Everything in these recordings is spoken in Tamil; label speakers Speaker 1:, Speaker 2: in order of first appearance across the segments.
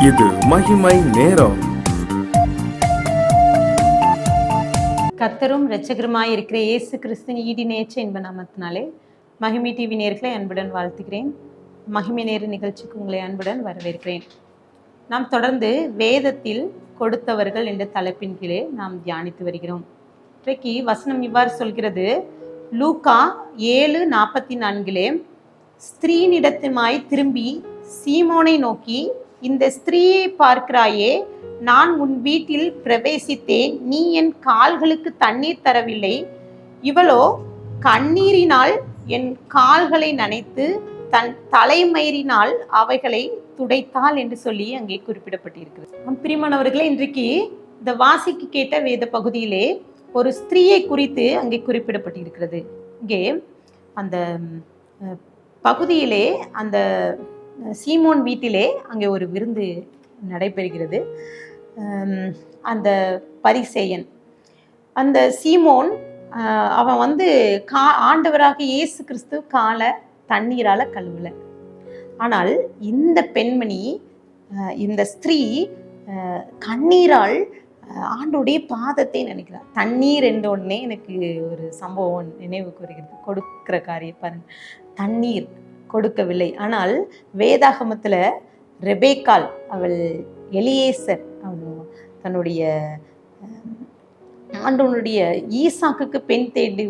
Speaker 1: இது மகிமை நேரம்.
Speaker 2: கர்த்தரும் இரட்சகருமாய் இருக்கிற இயேசு கிறிஸ்துவின் ஈடினேற்ற இன்ப நாமத்தினாலே மகிமை டிவி நேயர்களை அன்புடன் வாழ்த்துகிறேன். மகிமை நேர நிகழ்ச்சிக்கு உங்களை அன்புடன் வரவேற்கிறேன். நாம் தொடர்ந்து வேதத்தில் கொடுத்தவர்கள் என்ற தலைப்பின் கீழே நாம் தியானித்து வருகிறோம். இன்றைக்கு வசனம் இவ்வாறு சொல்கிறது, லூக்கா 7:44 ஸ்திரீனிடத்துமாய் திரும்பி சீமோனை நோக்கி, இந்த ஸ்திரீயை பார்க்கிறாயே, நான் உன் வீட்டில் பிரவேசித்தேன், நீ என் கால்களுக்கு தண்ணீர் தரவில்லை, இவளோ கண்ணீரினால் என் கால்களை நனைத்து தன் தலைமயிரினால் அவைகளை துடைத்தாள் என்று சொல்லி அங்கே குறிப்பிடப்பட்டிருக்கிறது. பிரியமானவர்களே, இன்றைக்கு இந்த வாசிக்கு கேட்ட வேத பகுதியிலே ஒரு ஸ்திரீயை குறித்து அங்கே குறிப்பிடப்பட்டிருக்கிறது. இங்கே அந்த பகுதியிலே அந்த சீமோன் வீட்டிலே அங்கே ஒரு விருந்து நடைபெறுகிறது. அந்த பரிசேயன், அந்த சீமோன், அவன் ஆண்டவராக இயேசு கிறிஸ்து காலை தண்ணீரால் கழுவல. ஆனால் இந்த பெண்மணி, இந்த ஸ்திரீ கண்ணீரால் ஆண்டோடைய பாதத்தை நினைக்கிறார். தண்ணீர் என்ற உடனே எனக்கு ஒரு சம்பவம் நினைவுக்கு வருகிறது. கொடுக்கிற காரியம் பாருங்க, தண்ணீர் கொடுக்கவில்லை. ஆனால் வேதாகமத்தில் ரெபேக்காள், அவள் எலியேசர், அவன் தன்னுடைய ஆண்டவனுடைய ஈசாக்குக்கு பெண் தேடி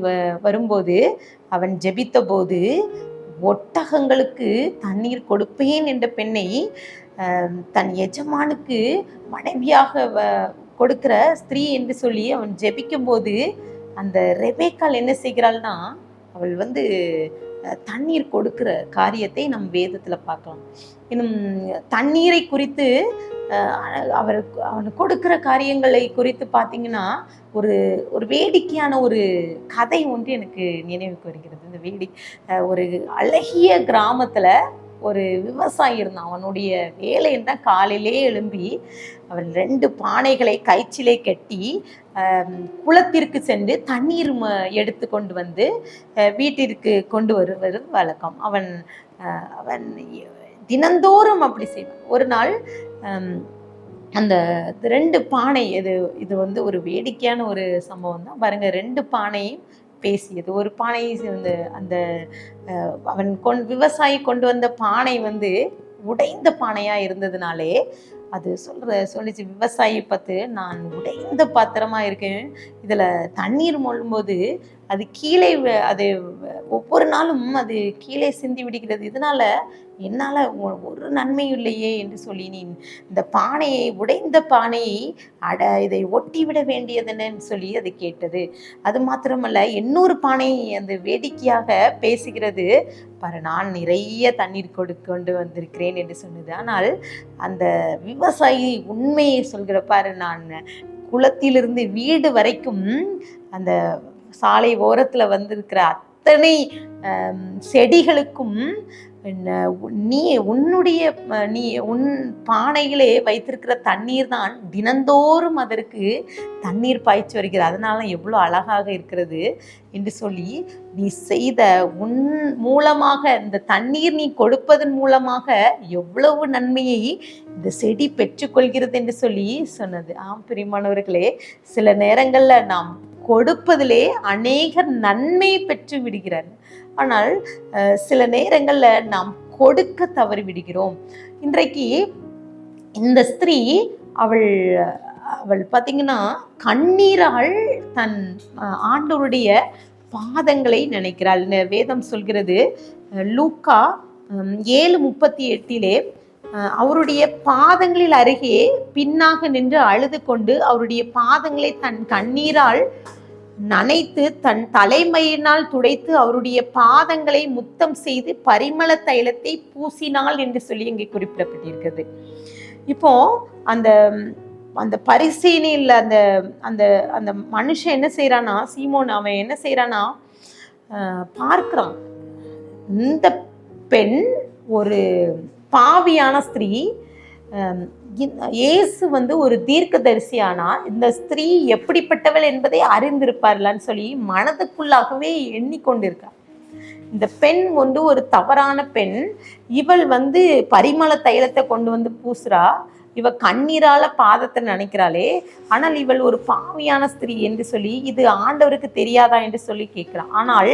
Speaker 2: வரும்போது அவன் ஜெபித்த போது, ஒட்டகங்களுக்கு தண்ணீர் கொடுப்பேன் என்ற பெண்ணை தன் எஜமானுக்கு மனைவியாக கொடுக்கிற ஸ்திரீ என்று சொல்லி அவன் ஜெபிக்கும் போது, அந்த ரெபேக்காள் என்ன செய்கிறாள்னா, அவள் தண்ணீர் கொடுக்கிற காரியத்தை நம் வேதத்தில் பார்க்கலாம். இன்னும் தண்ணீரை குறித்து அவன் கொடுக்கிற காரியங்களை குறித்து பார்த்தீங்கன்னா, ஒரு வேடிக்கையான ஒரு கதை ஒன்று எனக்கு நினைவுக்கு வருகிறது. இந்த ஒரு அழகிய கிராமத்தில் ஒரு விவசாயி இருந்தான். அவனுடைய வேலை என்ன, காலையிலே எழும்பி அவன் 2 பானைகளை கயிற்றிலே கட்டி குளத்திற்கு சென்று தண்ணீர் எடுத்து கொண்டு வந்து வீட்டிற்கு கொண்டு வருவது வழக்கம். அவன் தினந்தோறும் அப்படி செய்வான். ஒரு நாள் அந்த 2 பானை, இது ஒரு வேடிக்கையான ஒரு சம்பவம் தான் பாருங்க. 2 பானையும் பேசியது. ஒரு பானை அந்த அவன் விவசாயி கொண்டு வந்த பானை உடைந்த பானையா இருந்ததுனாலே அது சொல்லிச்சு, விவசாயி பார்த்து, நான் உடைந்த பாத்திரமா இருக்கேன், இதுல தண்ணீர் மொழும்போது அது கீழே, அது ஒவ்வொரு நாளும் அது கீழே சிந்தி விடுகிறது, இதனால என்னால் ஒரு நன்மையும் இல்லையே என்று சொல்லி, நீ இந்த பானையை, உடைந்த பானையை இதை ஒட்டி விட வேண்டியதுன்னு சொல்லி அது கேட்டது. அது மாத்திரமல்ல, இன்னொரு பானை அந்த வேடிக்கையாக பேசுகிறது, பாரு, நான் நிறைய தண்ணீர் கொண்டு வந்திருக்கிறேன் என்று சொன்னது. ஆனால் அந்த விவசாயி உண்மையை சொல்கிற, பாரு, நான் குளத்திலிருந்து வீடு வரைக்கும் அந்த சாலை ஓரத்தில் வந்திருக்கிற அத்தனை செடிகளுக்கும் உன் பானையிலே வைத்திருக்கிற தண்ணீர் தான் தினந்தோறும் அதற்கு தண்ணீர் பாய்ச்சி வருகிறது, அதனால எவ்வளோ அழகாக இருக்கிறது என்று சொல்லி, நீ செய்த உன் மூலமாக, இந்த தண்ணீர் நீ கொடுப்பதன் மூலமாக எவ்வளவு நன்மையை இந்த செடி பெற்றுக்கொள்கிறது என்று சொல்லி சொன்னது. பிரியமானவர்களே, சில நேரங்களில் நாம் கொடுப்பதிலே அநேக நன்மை பெற்று விடுகிறார். ஆனால் சில நேரங்களில் நாம் கொடுக்க தவறி விடுகிறோம். இன்றைக்கு இந்த ஸ்திரீ, அவள் பார்த்தீங்கன்னா, கண்ணீரால் தன் ஆண்டவருடைய பாதங்களை நினைக்கிறாள். வேதம் சொல்கிறது, லூக்கா 7:38 அவருடைய பாதங்களில் அருகே பின்னாக நின்று அழுது கொண்டு அவருடைய பாதங்களை தன் கண்ணீரால் நனைத்து தன் தலைமையினால் துடைத்து அவருடைய பாதங்களை முத்தம் செய்து பரிமள தைலத்தை பூசினாள் என்று சொல்லி இங்கே குறிப்பிடப்பட்டிருக்கிறது. இப்போ அந்த பரிசீலனையில் அந்த அந்த மனுஷன் என்ன செய்யறானா, சீமோன், அவன் என்ன செய்யறானா, பார்க்கிறான், இந்த பெண் ஒரு பாவியான ஸ்திரீ, இயேசு ஒரு தீர்க்கதரிசியானா இந்த ஸ்திரீ எப்படிப்பட்டவள் என்பதை அறிந்திருப்பார்லான்னு சொல்லி மனதுக்குள்ளாகவே எண்ணிக்கொண்டிருக்கார். இந்த பெண் வந்து ஒரு தவறான பெண், இவள் வந்து பரிமள தைலத்தை கொண்டு வந்து பூசுறா, இவ கண்ணீரால பாதத்தை நினைக்கிறாளே, ஆனால் இவள் ஒரு பாவியான ஸ்திரீ என்று சொல்லி இது ஆண்டவருக்கு தெரியாதா என்று சொல்லி கேட்கிறான். ஆனால்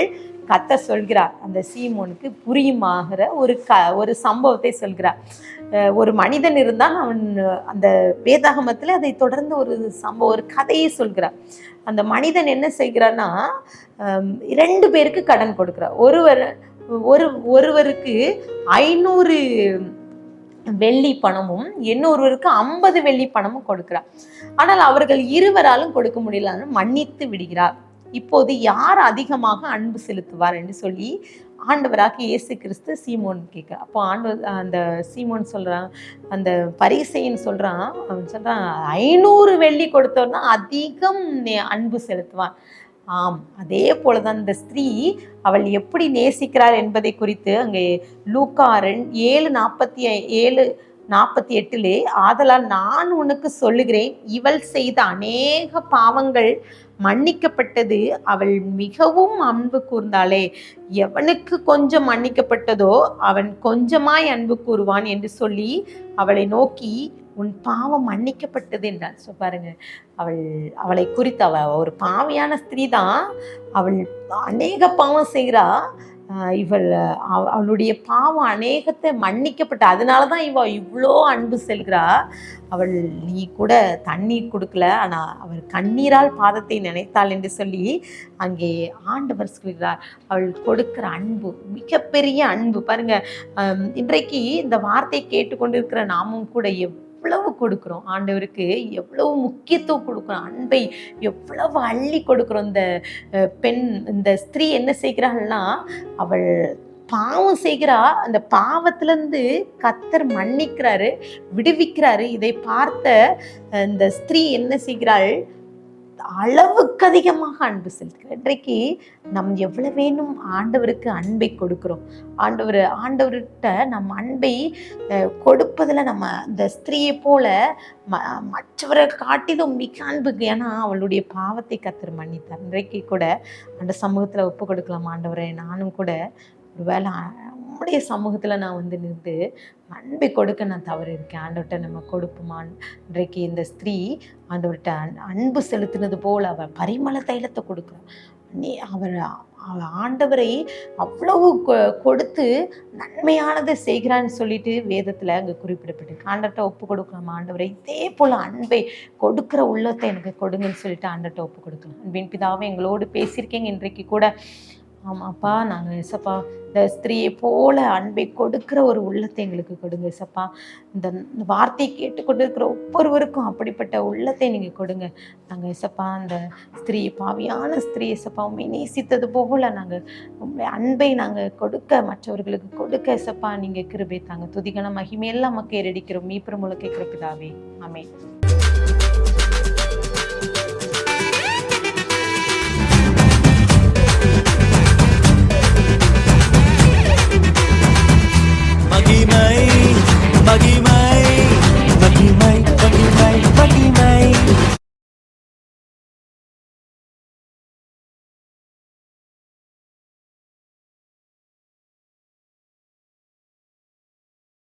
Speaker 2: கர்த்தர் சொல்கிறார், அந்த சீமோனுக்கு புரியுமாகிற ஒரு சம்பவத்தை சொல்கிறார். ஒரு மனிதன் இருந்தால் அவன் அந்த வேதாகமத்தில் அதை தொடர்ந்து ஒரு சம்பவம், ஒரு கதையை சொல்கிறார். அந்த மனிதன் என்ன செய்கிறான்னா, 2 பேருக்கு கடன் கொடுக்கிறார். ஒருவருக்கு 500 வெள்ளி பணமும் இன்னொருவருக்கு 50 வெள்ளி பணமும் கொடுக்கிறார். ஆனால் அவர்கள் இருவராலும் கொடுக்க முடியல, மன்னித்து விடுகிறார். இப்போது யார் அதிகமாக அன்பு செலுத்துவார் என்று சொல்லி ஆண்டவராக இயேசு கிறிஸ்து சீமோன் கேட்கிறார். அப்போ அந்த சீமோன் சொல்றான், அந்த பரிசேயன் சொல்றான், அவன் சொல்றான் 500 வெள்ளி கொடுத்தவர் தான் அதிகம் அன்பு செலுத்துவான். ஆம், அதே போலதான் இந்த ஸ்திரீ அவள் எப்படி நேசிக்கிறாள் என்பதை குறித்து அங்கே லூக்கா 7:47 ஆதலால் நான் உனக்கு சொல்லுகிறேன், இவள் செய்த அநேக பாவங்கள் மன்னிக்கப்பட்டது, அவள் மிகவும் அன்பு கூர்ந்தாளே. எவனுக்கு கொஞ்சம் மன்னிக்கப்பட்டதோ அவன் கொஞ்சமாய் அன்பு கூறுவான் என்று சொல்லி அவளை நோக்கி உன் பாவம் மன்னிக்கப்பட்டது என்றாள். ஸோ பாருங்க, அவளை குறித்து ஒரு பாவியான ஸ்திரீ தான், அவள் அநேக பாவம் செய்கிறா. அவளுடைய பாவம் அநேகத்தை மன்னிக்கப்பட்ட, அதனால தான் இவ்வளோ அன்பு செல்கிறா. நீ கூட தண்ணீர் கொடுக்கல, ஆனால் அவள் கண்ணீரால் பாதத்தை நினைத்தாள் என்று சொல்லி அங்கே ஆண்டவர் சொல்கிறார். அவள் கொடுக்கிற அன்பு மிகப்பெரிய அன்பு. பாருங்க, இன்றைக்கு இந்த வார்த்தை கேட்டுக்கொண்டிருக்கிற நாமும் கூட எவ்வளவு கொடுக்குறோம் ஆண்டவருக்கு, எவ்வளவு முக்கியத்துவம் கொடுக்குறோம், அன்பை எவ்வளவு அள்ளி கொடுக்குறோம். இந்த ஸ்திரீ என்ன செய்கிறாள்னா, அவள் பாவம் செய்கிறா, அந்த பாவத்திலேருந்து கர்த்தர் மன்னிக்கிறாரு, விடுவிக்கிறாரு. இதை பார்த்த இந்த ஸ்திரீ என்ன செய்கிறாள், அளவுக்கு அதிகமாக அன்பு செலுத்துகிறார். இன்றைக்கு நம் எவ்வளவு வேணும் ஆண்டவருக்கு அன்பை கொடுக்கிறோம். ஆண்டவர்கிட்ட நம் அன்பை கொடுப்பதில் நம்ம இந்த ஸ்திரீயை போல மற்றவரை காட்டிலும் மிக அன்பு. ஏன்னா அவளுடைய பாவத்தை கர்த்தர் மன்னித்தார். இன்றைக்கு கூட அந்த சமூகத்தில் ஒப்பு கொடுக்கலாம், ஆண்டவரை நானும் கூட ஒருவேளை நம்முடைய சமூகத்தில் நான் வந்து நின்று அன்பை கொடுக்க நான் தவறு இருக்கேன், ஆண்டவர்கிட்ட நம்ம கொடுப்போமான். இன்றைக்கு இந்த ஸ்திரீ ஆண்டவர்கிட்ட அன்பு செலுத்தினது போல் அவள் பரிமள தைலத்தை கொடுக்குறான். அவள் ஆண்டவரை அவ்வளவு கொடுத்து நன்மையானதை செய்கிறான்னு சொல்லிட்டு வேதத்தில் அங்கே குறிப்பிடப்பட்டிருக்கு. ஆண்டவர்கிட்ட ஒப்பு கொடுக்கலாம், ஆண்டவரை இதே போல் அன்பை கொடுக்குற உள்ளத்தை எனக்கு கொடுங்கன்னு சொல்லிட்டு ஆண்டவர்கிட்ட ஒப்பு கொடுக்கலாம். அன்பின் பிதாவே, எங்களோடு பேசியிருக்கேங்க இன்றைக்கு கூட. ஆமாப்பா, நாங்கள் இசப்பா இந்த ஸ்திரீயை போல அன்பை கொடுக்கிற ஒரு உள்ளத்தை எங்களுக்கு கொடுங்க இசப்பா. இந்த வார்த்தையை கேட்டுக்கொண்டு இருக்கிற ஒவ்வொருவருக்கும் அப்படிப்பட்ட உள்ளத்தை நீங்கள் கொடுங்க. நாங்கள் இசப்பா அந்த ஸ்திரீ, பாவியான ஸ்திரீ இசப்பா உண்மை நேசித்தது போல நாங்கள் உண்மை அன்பை நாங்கள் கொடுக்க, மற்றவர்களுக்கு கொடுக்க இசப்பா நீங்கள் கிருபை தாங்க. துதிகன மகிமையெல்லாம் நமக்கு ஏறடிக்கிறோம். மீப்பெரும் முழுக்க கிருபிதாவே, ஆமென்.